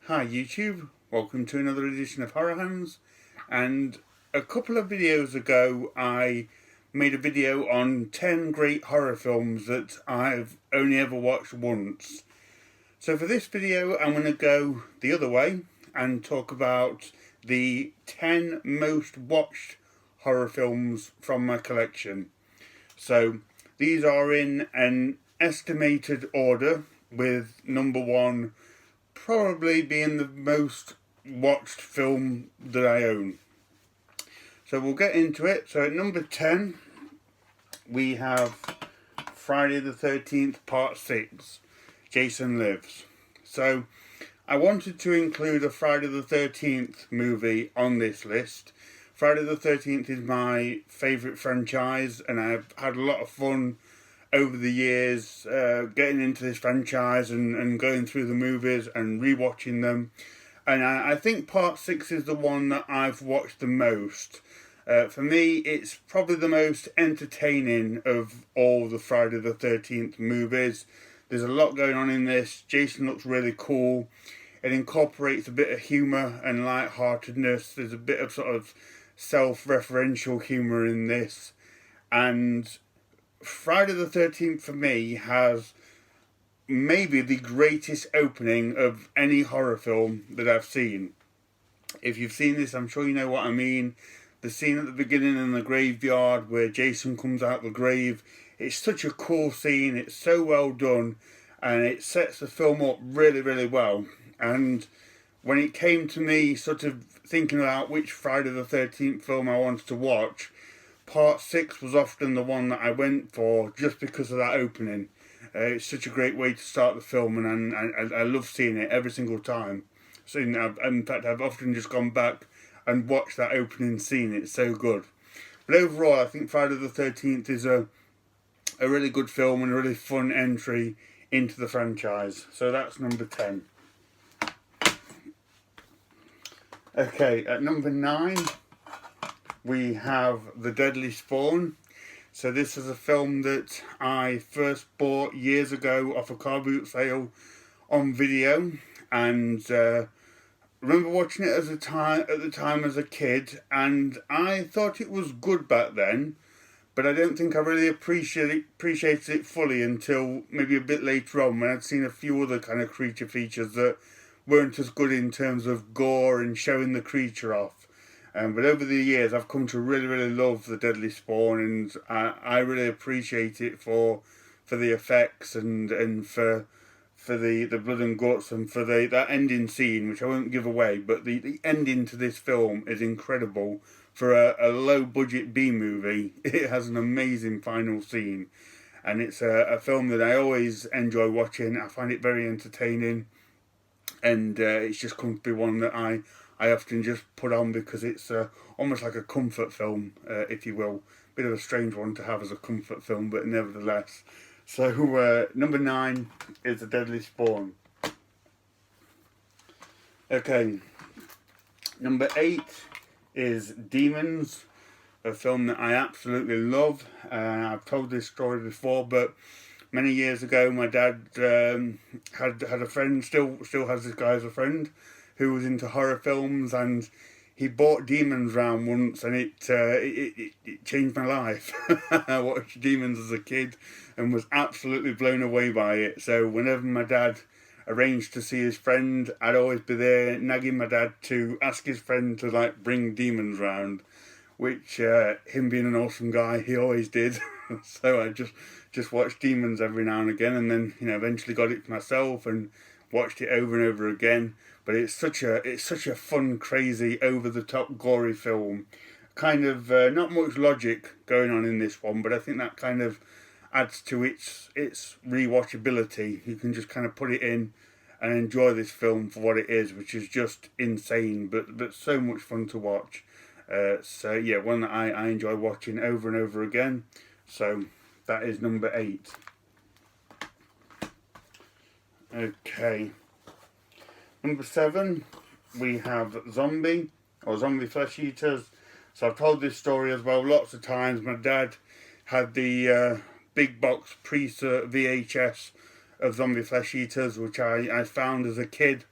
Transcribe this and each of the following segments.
Hi YouTube, welcome to another edition of Horror Hands. And a couple of videos ago I made a video on 10 great horror films that I've only ever watched once. So for this video I'm going to go the other way and talk about the 10 most watched horror films from my collection. So these are in an estimated order, with number one probably being the most watched film that I own. So we'll get into it. So at number 10 we have Friday the 13th Part 6, Jason Lives. So I wanted to include a Friday the 13th movie on this list. Friday the 13th is my favourite franchise, and I've had a lot of fun over the years getting into this franchise and going through the movies and rewatching them. And I think Part 6 is the one that I've watched the most. For me, it's probably the most entertaining of all the Friday the 13th movies. There's a lot going on in this. Jason looks really cool. It incorporates a bit of humour and lightheartedness. There's a bit of sort of self-referential humour in this. And Friday the 13th for me has maybe the greatest opening of any horror film that I've seen. If you've seen this, I'm sure you know what I mean. The scene at the beginning in the graveyard where Jason comes out the grave, it's such a cool scene, it's so well done, and it sets the film up really, really well. And when it came to me sort of thinking about which Friday the 13th film I wanted to watch, Part 6 was often the one that I went for just because of that opening. It's such a great way to start the film, and I love seeing it every single time. So in fact, I've often just gone back and watched that opening scene. It's so good. But overall, I think Friday the 13th is a really good film and a really fun entry into the franchise. So that's number 10. Okay, at number 9 we have The Deadly Spawn. So this is a film that I first bought years ago off a car boot sale on video, and remember watching it at the time as a kid, and I thought it was good back then, but I don't think I really appreciated it fully until maybe a bit later on, when I'd seen a few other kind of creature features that weren't as good in terms of gore and showing the creature off. But over the years, I've come to really, really love The Deadly Spawn, and I really appreciate it for the effects and for the blood and guts, and for that ending scene, which I won't give away. But the ending to this film is incredible for a low budget B movie. It has an amazing final scene, and it's a film that I always enjoy watching. I find it very entertaining, and it's just come to be one that I often just put on because it's almost like a comfort film, if you will. Bit of a strange one to have as a comfort film, but nevertheless. So number 9 is The Deadly Spawn. Okay, number 8 is Demons, a film that I absolutely love. I've told this story before, but many years ago my dad had a friend, still has this guy as a friend, who was into horror films, and he bought Demons round once, and it changed my life. I watched Demons as a kid and was absolutely blown away by it. So whenever my dad arranged to see his friend, I'd always be there nagging my dad to ask his friend to bring Demons round, which him being an awesome guy, he always did. So I just watched Demons every now and again, and then eventually got it for myself and watched it over and over again. But it's such a fun, crazy, over-the-top, gory film. Kind of not much logic going on in this one, but I think that kind of adds to its rewatchability. You can just kind of put it in and enjoy this film for what it is, which is just insane, but so much fun to watch. So yeah, one that I enjoy watching over and over again. So that is number 8. Okay. Number 7, we have Zombie Flesh Eaters. So I've told this story as well lots of times. My dad had the big box VHS of Zombie Flesh Eaters, which I found as a kid.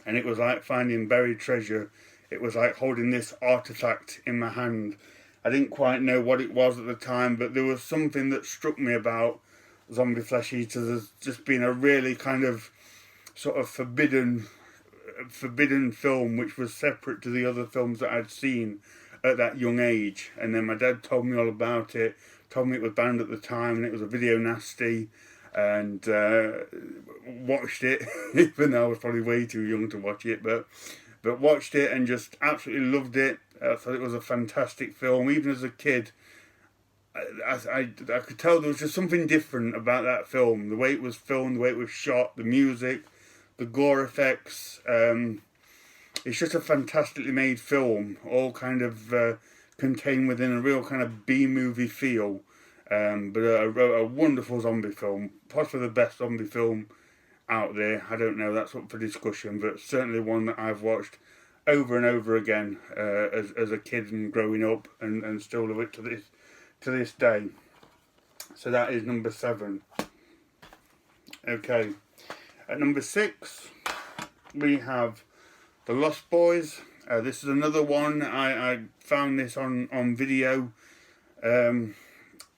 and it was like finding buried treasure. It was like holding this artifact in my hand. I didn't quite know what it was at the time, but there was something that struck me about zombie flesh eaters as just being a really kind of sort of forbidden film, which was separate to the other films that I'd seen at that young age. And then my dad told me all about it, told me it was banned at the time and it was a video nasty, and watched it even though I was probably way too young to watch it, but watched it and just absolutely loved it. I thought it was a fantastic film. Even as a kid, I could tell there was just something different about that film. The way it was filmed, the way it was shot, the music, the gore effects. It's just a fantastically made film, all kind of contained within a real kind of B-movie feel. But a wonderful zombie film, possibly the best zombie film out there. I don't know, that's up for discussion, but certainly one that I've watched over and over again as a kid and growing up, and still love it to this day. So that is number 7. Okay, at number 6 we have The Lost Boys. This is another one. I found this on video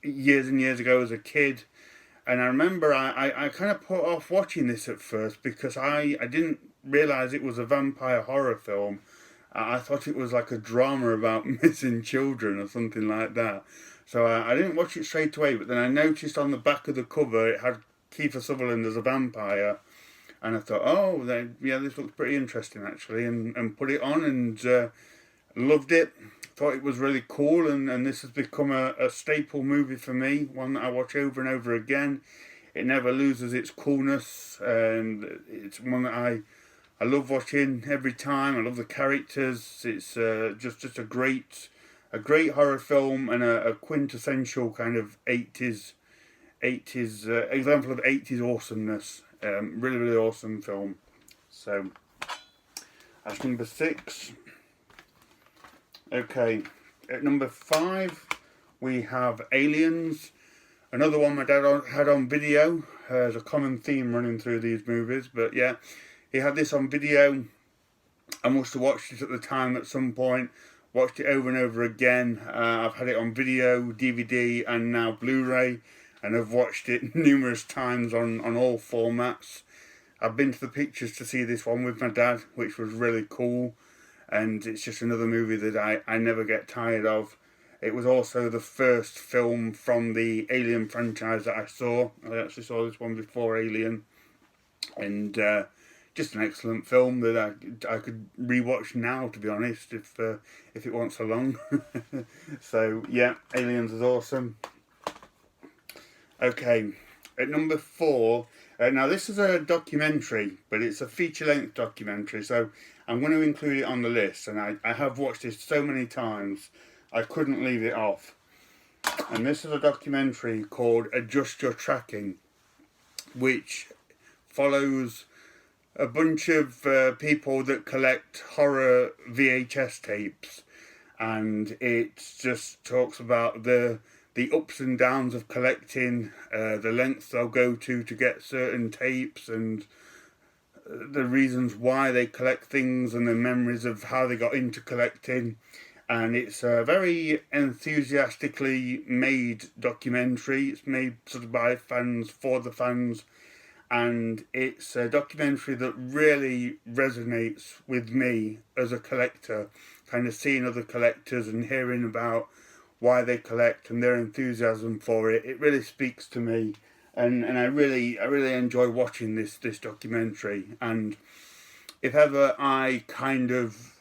years and years ago as a kid, and I remember I kind of put off watching this at first because I didn't realise it was a vampire horror film. I thought it was like a drama about missing children or something like that. So I didn't watch it straight away, but then I noticed on the back of the cover it had Kiefer Sutherland as a vampire, and I thought, oh, yeah, this looks pretty interesting actually, and put it on and loved it. Thought it was really cool, and this has become a staple movie for me, one that I watch over and over again. It never loses its coolness, and it's one that I love watching every time. I love the characters. It's just a great horror film, and a quintessential kind of 80s example of 80s awesomeness. Really, really awesome film. So that's number 6. Okay, at number 5 we have Aliens. Another one my dad had on video. There's a common theme running through these movies, but yeah, he had this on video. I must have watched it at the time at some point. Watched it over and over again. I've had it on video, DVD, and now Blu-ray, and I've watched it numerous times on all formats. I've been to the pictures to see this one with my dad, which was really cool. And it's just another movie that I never get tired of. It was also the first film from the Alien franchise that I saw. I actually saw this one before Alien. And just an excellent film that I could rewatch now, to be honest, if it wasn't so long. So, yeah, Aliens is awesome. Okay, at number 4... now this is a documentary, but it's a feature-length documentary, so I'm going to include it on the list, and I have watched this so many times, I couldn't leave it off. And this is a documentary called Adjust Your Tracking, which follows a bunch of people that collect horror VHS tapes, and it just talks about the ups and downs of collecting, the lengths they'll go to get certain tapes, and the reasons why they collect things, and the memories of how they got into collecting. And it's a very enthusiastically made documentary. It's made sort of by fans, for the fans, and it's a documentary that really resonates with me as a collector, kind of seeing other collectors and hearing about why they collect and their enthusiasm for it. It really speaks to me, and I really enjoy watching this documentary. And if ever I kind of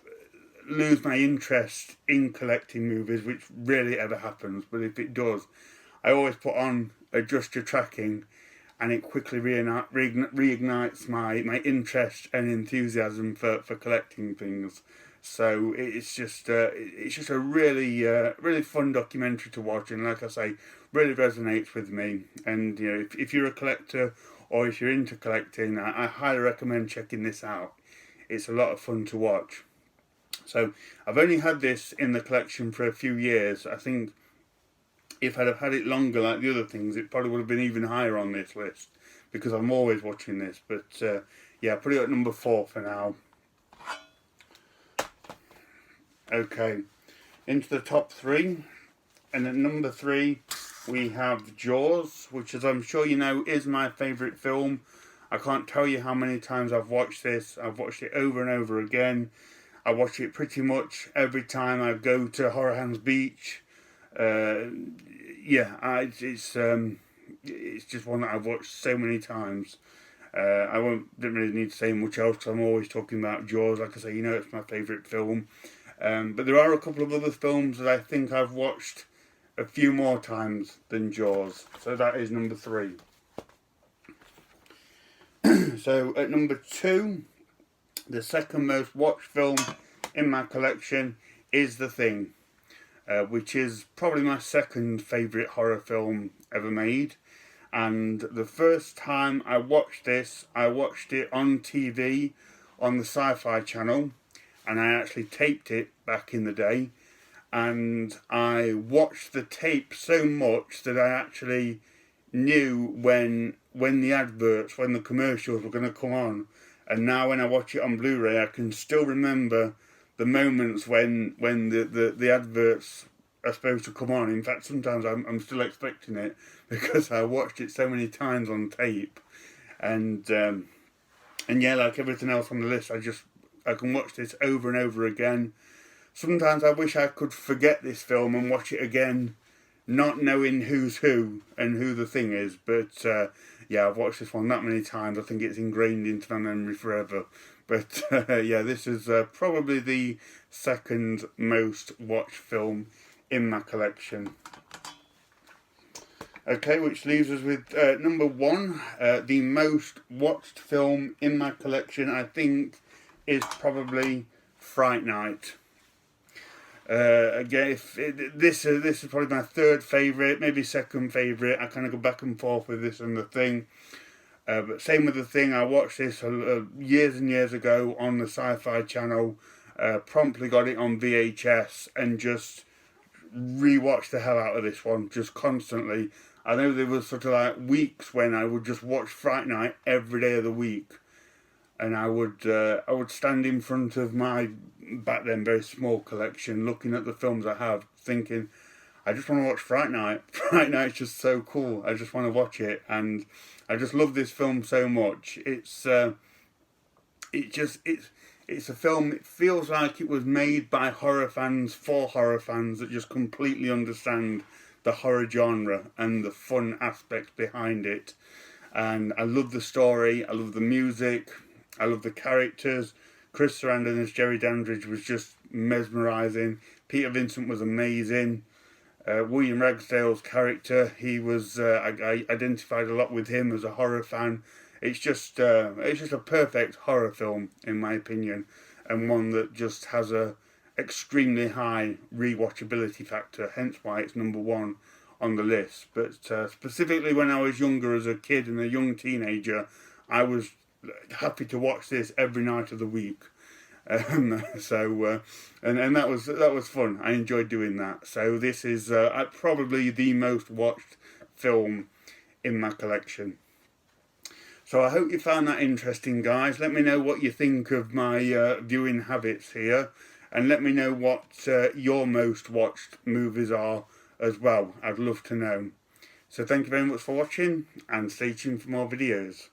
lose my interest in collecting movies, which rarely ever happens, but if it does, I always put on Adjust Your Tracking, and it quickly reignites my interest and enthusiasm for collecting things. So it's just a really fun documentary to watch, and like I say, really resonates with me. And you know, if you're a collector or if you're into collecting, I highly recommend checking this out. It's a lot of fun to watch. So I've only had this in the collection for a few years. I think if I'd have had it longer like the other things, it probably would have been even higher on this list, because I'm always watching this. But yeah, put it at number 4 for now. Okay, into the top three. And at number 3, we have Jaws, which, as I'm sure you know, is my favourite film. I can't tell you how many times I've watched this. I've watched it over and over again. I watch it pretty much every time I go to Horror Hands Beach. It's just one that I've watched so many times. Don't really need to say much else because I'm always talking about Jaws. Like I say, you know, it's my favourite film. But there are a couple of other films that I think I've watched a few more times than Jaws. So that is number 3. So at number 2, the second most watched film in my collection is The Thing, which is probably my second favourite horror film ever made. And the first time I watched this, I watched it on TV on the Sci-Fi channel, and I actually taped it back in the day. And I watched the tape so much that I actually knew when the commercials were going to come on. And now when I watch it on Blu-ray, I can still remember the moments when the adverts are supposed to come on. In fact, sometimes I'm still expecting it because I watched it so many times on tape. And yeah, like everything else on the list, I can watch this over and over again. Sometimes I wish I could forget this film and watch it again, not knowing who's who and who the thing is. But yeah, I've watched this one that many times. I think it's ingrained into my memory forever. But yeah, this is probably the second most watched film in my collection. Okay, which leaves us with number 1. The most watched film in my collection, I think, is probably Fright Night. Again, this is probably my third favourite, maybe second favourite. I kind of go back and forth with this and The Thing. But same with The Thing, I watched this years and years ago on the Sci-Fi channel. Promptly got it on VHS and just rewatched the hell out of this one, just constantly. I know there was sort of like weeks when I would just watch Fright Night every day of the week. And I would stand in front of my, back then, very small collection, looking at the films I have, thinking, I just want to watch Fright Night. Fright Night's just so cool. I just want to watch it, and I just love this film so much. It's a film. It feels like it was made by horror fans for horror fans that just completely understand the horror genre and the fun aspects behind it. And I love the story. I love the music. I love the characters. Chris Sarandon as Jerry Dandridge was just mesmerising. Peter Vincent was amazing. William Ragsdale's character, he was. I identified a lot with him as a horror fan. It's just a perfect horror film in my opinion, and one that just has a extremely high rewatchability factor. Hence why it's number 1 on the list. But specifically when I was younger, as a kid and a young teenager, I was happy to watch this every night of the week. And that was fun. I enjoyed doing that. So this is probably the most watched film in my collection. So I hope you found that interesting, guys. Let me know what you think of my viewing habits here, and let me know what your most watched movies are as well. I'd love to know. So thank you very much for watching, and stay tuned for more videos.